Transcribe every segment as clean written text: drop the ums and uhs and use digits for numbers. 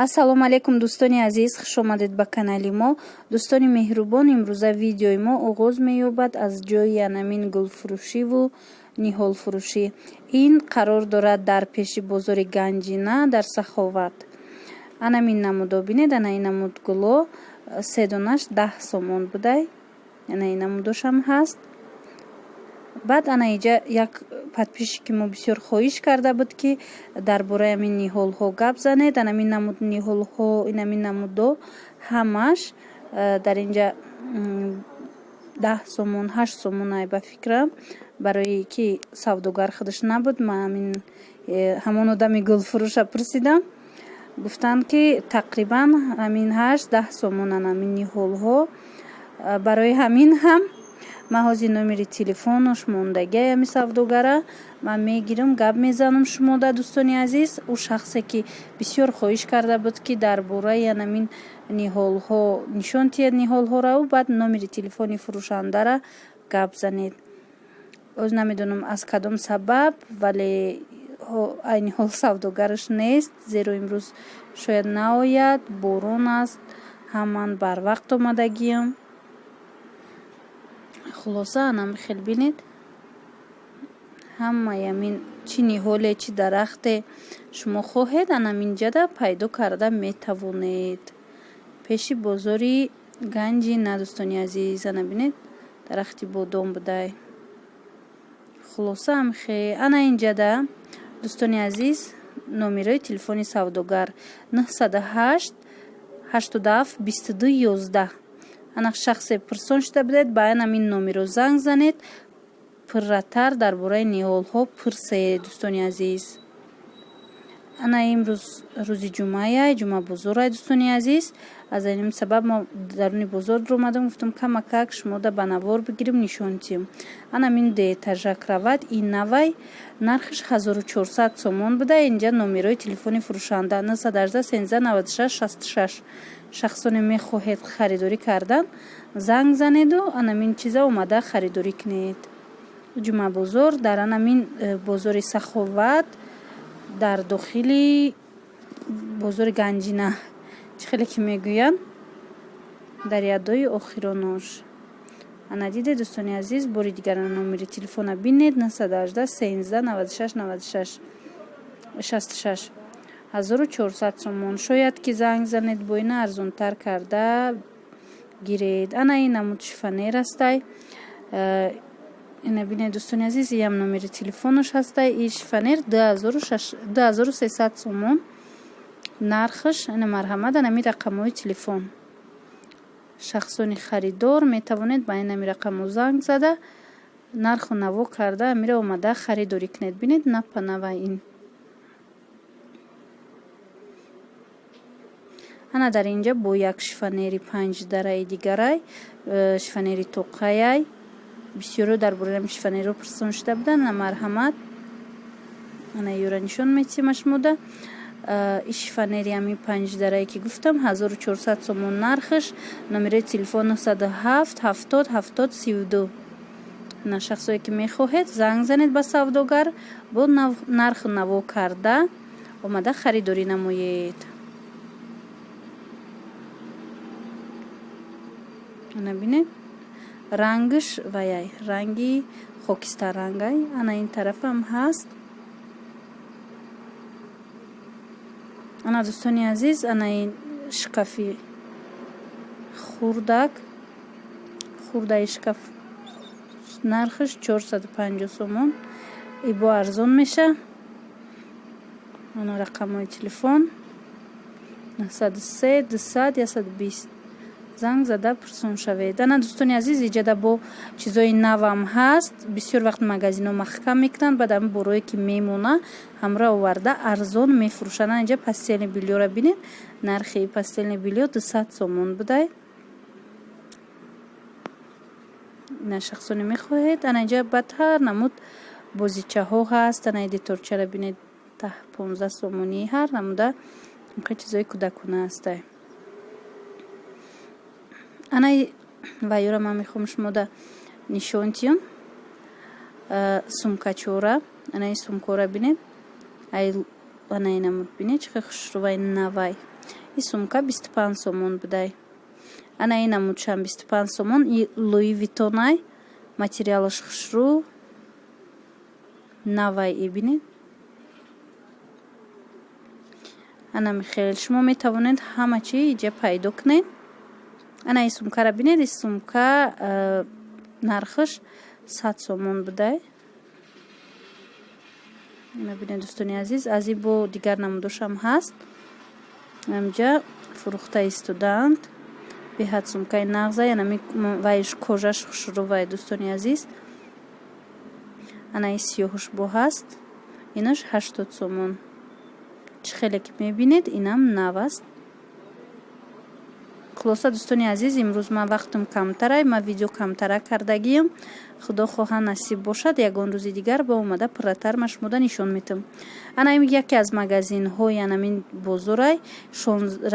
Ассалому алайкум дӯстони азиз, хуш омадед ба канали мо. Дӯстони меҳрубон, имрӯза видеои мо оғоз меёбад аз ҷои анамин гулфурӯшиву ниҳолфурӯшӣ. Ин қарор дорад дар пеши бозори Ганҷина дар Саховат. Анамин намудо бинед, анаи намуд гуло се донаш 10 сомон будай. Анаи намудошам ҳаст. баъд анаиҷа як подписчик мо бисёр хоҳиш карда буд ки дар бораи амин ниҳолҳо гап занед. Анамин намуд ниҳолҳо, инамин намудо ҳамаш дар инҷа 10 сомон 8 сомон ай ба фикрам, барои ки савдогар худаш набуд. ман амин ҳамон одами гулфурӯша пурсидам, гуфтанд ки тақрибан амин 8-10 сомон анамин ниҳолҳо. барои ҳамин ҳам ман ҳозир номери телефонош мондагиай ами савдогара ман мегирам, гап мезанам шумода дӯстони азиз. ӯ шахсе ки бисёр хоҳиш карда буд ки дар бораи анамин ниҳолҳо нишон тиҳед ниҳолҳоро, баъд номери телефони фурӯшандара гап занед. оз намедонам аз кадом сабаб, вале айни ҳол савдогараш нест, зеро имрӯз шояд наояд, борон аст, ҳаман барвақт омадагиям. хулоса анам хел бинед, ҳамаи амин чӣ ниҳоле чӣ дарахте шумо хоҳед анаминҷада пайдо карда метавонед. пеши бозори Ганҷина дӯстони азиз, ана бинед дарахти бодом будай. хулоса амхе ана инҷада дӯстони азиз номерои телефони савдогар 908 87 22 11. ана шахсе пурсон шуда будед, ба амин номеро занг занед, пурратар дар бораи ниҳолҳо пурсед дӯстони азиз. ана имрӯз рӯзи ҷумъаай, ҷумъа бозорай дӯстони азиз. аз ин сабаб мо даруни бозор омадам, гуфтам камакак шумода ба навор бигирим, нишон тиҳам. ана мин деэтажа крават, ин навай нархиш 1400 сомон буда. инҷа номерои телефони фурӯшанда 918 13 96 66. шахсоне мехоҳед харидорӣ кардан, занг занеду анамин чиза омада харидорӣ кунед. ҷумъа бозор дар анамин бозори Саховат, дар дохили бозори Ганҷина, чӣ хеле ки мегӯянд, дар ядои охиронош. ана диде дӯстони азиз, бори дигар номери телефона бинед 918 13 96 96 66. 1400 сомон. шояд ки занг занед бо ина арзонтар карда гиред. ана ин намуд шифонер астай. ина бинед дӯстони азиз, ям номери телефонош ҳастай. ин шифонер 2300 сомон нархаш. ина марҳамат, ана ми рақамҳои телефон. шахсони харидор метавонед ба ин ами рақамҳо занг зада нарху наво карда амира омада харидорӣ кунед. бинед напа нава ин. ана дар инҷа бо як шифонери 5 дараи дигарай, шифонери тоқаяй, бисёро дар бораи шифонеро пурсон шуда буданд. ана марҳамат, ана ёра нишон метиҳам шумода. ин шифонери ами 5 дарае ки гуфтам 1400 сомон нархаш. номерои телефон 907 70 70 32. ана шахсое ки мехоҳед занг занед ба савдогар, бо нарху наво карда омада харидорӣ намоед. ана бинед рангиш ваяй, ранги хокистар рангай. ана ин тарафам ҳаст. ана дӯстони азиз, ана ин шкафи хурдаи шкаф нархиш 450 сомон. ибо арзон меша. ана рақамҳои телефон 903 200 120. занг зада пурсон шавед. ана дӯстони азиз, иҷада бо чизои навам ҳаст. бисёр вақт магазино маҳкам мекунанд, баъд ами борое ки мемона ҳамра оварда арзон мефурӯшанд. инҷа пастелни билёра бинед, нархи пастелни билё 200 сомон будай. ина шахсоне мехоҳед. ана инҷа бадтар намуд бозичаҳо ҳаст. ана деторчара бинед 15 сомони. ҳар намуда чизои кӯдакона ҳастай. ана вайёра ман мехоҳам шумода нишон тиҳам. сумкачора, ана ин сумкора бинед. ана инамуд бинед чӣ хушрувай навай. این сумка 25 сомон будай. Ана ин намудшам 25 сомон. И Луи Витонай материалаш хушру навай ибинед. Ана михел шумо метавонед ҳама чи иҷа пайдо кунед. Ана ин сумкаро бинед. Ин сумка нархаш 100 сомон будай. Ина бинед дӯстони азиз. Аз ин бо дигар намудошам ҳаст. Амҷа фурухта истоданд. Беҳад сумкаи нағза. Яна вайш кожаш хушру вай дӯстони азиз. Ана ин сиёҳуш бо ҳаст. Инаш 80 сомон. Чӣ хеле ки мебинед инам нав аст. хулоса дӯстони азиз имрӯз ман вақтам камтарай. Ман видео камтара кардагиям. худо хоҳа насиб бошад ягон рӯзи дигар ба омада пурратар ма шумода нишон метам. Ана ин яке аз магазинҳои анамин бозорай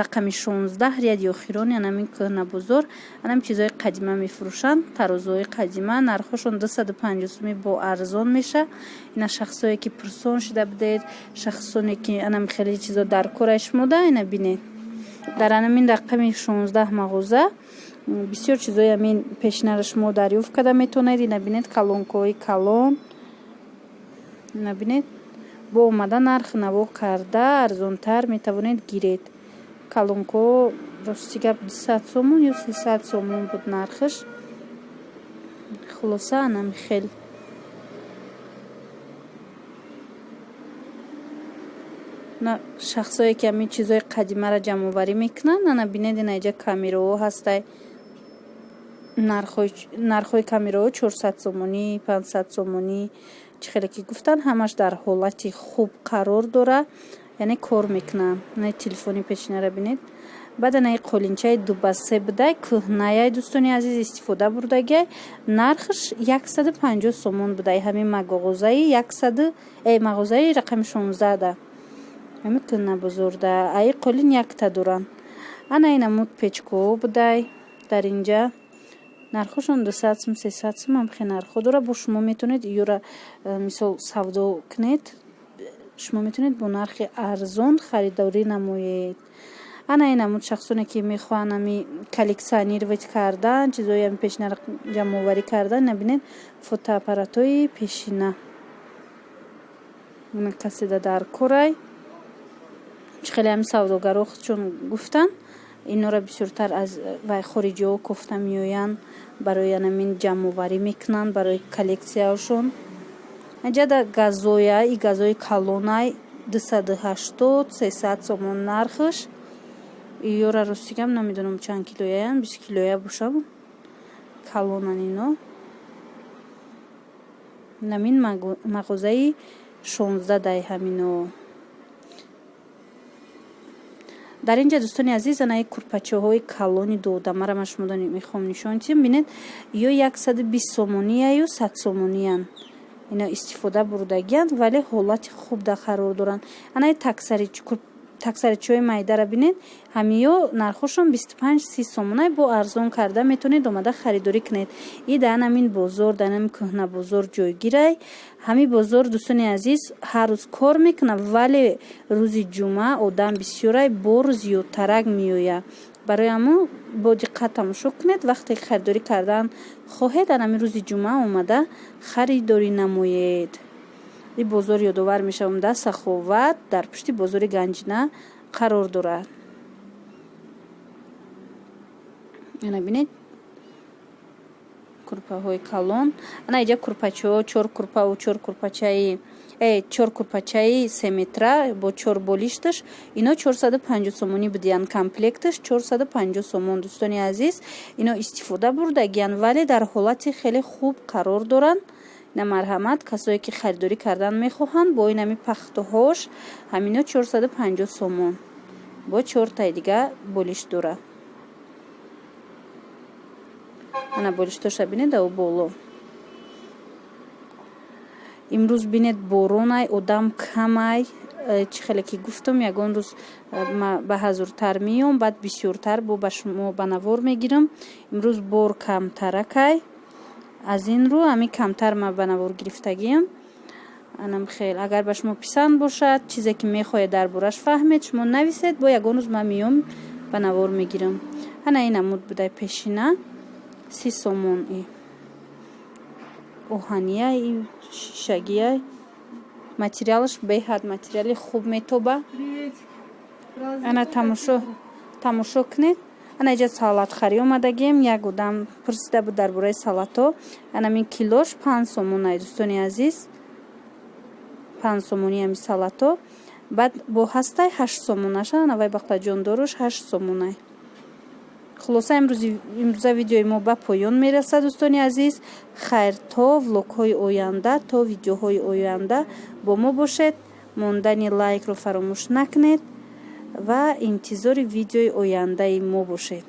рақами 16 рияди охирон анамин кӯҳна бозор. анамин чизои қадима мефурӯшанд. тарозуҳои қадима нархошон 250 сомӣ бо арзон меша. ина шахсое ки пурсон шуда будед, шахсоне ки анамин хеле чизо дар корай шумода ина бинед. дар анамин рақами 16 мағоза бисёр чизои амин пешнара шумо дарёфт карда метавонед. ина бинед калонкои калон. ина бинед бо омада нарх наво карда арзонтар метавонед гиред. калонко рости гап 200 сомон ё 300 сомон буд нархаш. хулоса анам хел на шахсое ки амин чизои қадимаро ҷамъоварӣ мекунанд. ана бинед ина иҷа камераҳо ҳастай. нархҳои камераҳо 400 сомонӣ 500 сомонӣ чӣ хеле ки гуфтан ҳамаш дар ҳолати хуб қарор дора. яъне кор мекунанд. ина телефони пешнара бинед. баъд ана қолинчаи дубасе будай кӯҳнаяй дӯстони азиз истифода бурдагиай. нархаш 150 сомон будай. ҳамин мағозаи мағозаи рақами 16 да ҳамин кӯҳна бозорда ай қолин якта доранд. ана ина муд печкоҳо будай. дар инҷа нархошон 200 сом 300 сом ҳам хеле нархҳо дора. бо шумо метавонед иёра мисол савдо кунед. шумо метавонед бо нархи арзон харидорӣ намоед. ана ин амуд шахсоне ки мехоҳанд ами коллекционировать кардан чизои ами пешнара ҷамъоварӣ кардан набинед фотоаппаратҳои пешина. ина касида дар корай. чӣ хеле ами савдогаро худшон гуфтанд инора бисёртар аз вай хориҷиҳо кофта меоянд барои анамин ҷамъоварӣ мекунанд барои коллексияшон. аҷада газоя и газои калонай 280 300 сомон нархаш. иёра ростигам намедонам чанд килояян 20 килоя бошам. калонан ино. намин мағозаи 16 дай ҳамино. дар инҷа дӯстони азиз анаи курпачаҳои калони додамара ма шумо мехоҳам нишон диҳам. бинед ё 120 сомония ё 100 сомониян. ина истифода бурдагиянд вале ҳолати хуб да қарор доранд. анаи таксаричҳои майдара бинед ҳамиё нархошон 25-30 сомонай бо арзон карда метавонед омада харидорӣ кунед. и дар ҳамин бозор дар ҳамин кӯҳна бозор ҷойгирай. ҳамин бозор дӯстони азиз ҳар рӯз кор мекунад вале рӯзи ҷумъа одам бисёрай бор зиёдтарак меояд. барои ҳамон бо диққат тамошо кунед. вақте харидорӣ кардан хоҳед дар ҳамин рӯзи ҷумъа омада харидорӣ намоед. این بازار یادآور میشم در سخاوت در پشت بازار گنجینه قرار دارد. اینا ببینید کورپا های کلان. انا اینجا کورپاچه ها 4 کورپا و 4 کورپاچه 4 کورپاچه 3 متره با 4 بالشتش اینا 450 سومونی بدیان. کامپلکتش 450 سومون. دوستانی عزیز اینا استفاده بردگیان ولی در حالت خیلی خوب قرار دارن. نه مرحمت کسایی که خریداری کردن میخواهند با این همی پختهاش همینا 450 سومون با 4 تای دیگه بالش داره. انا بالشتاش بینید او بالا. امروز بینید بارونای آدم کمای چه خیلی که گفتم یگان روز به حضورتر میام بعد بسیارتر با شما بنوار میگیرم. امروز بار کم ترکای از این رو همی کمتر ما بنوار گرفتگیم. анам хел агар ба шумо писанд бошад чизе ки мехоҳед дар бораш фаҳмед шумо нависед бо ягон рӯз ман меём ба навор мегирам. ана ин амуд будай пешина 30 сомон оҳания шишагия материалш беҳад материали хуб метоба. ана тамошо кунед. ана иҷа салат хари омадагем. Як одам пурсида буд дар бораи салато. ана мин килош 5 сомон ай дӯстони азиз. 5 сомони ами салато. баъд бо ҳастай 8 сомон аша. ана вай бақлаҷондоруш 8 сомон ай. хулоса имрӯза видеои мо ба поён мерасад дӯстони азиз. хайр то влогҳои оянда, то видеоҳои оянда бо мо бошед. мондани лайкро фаромӯш накунед ва интизори видеои ояндаи мо бошед.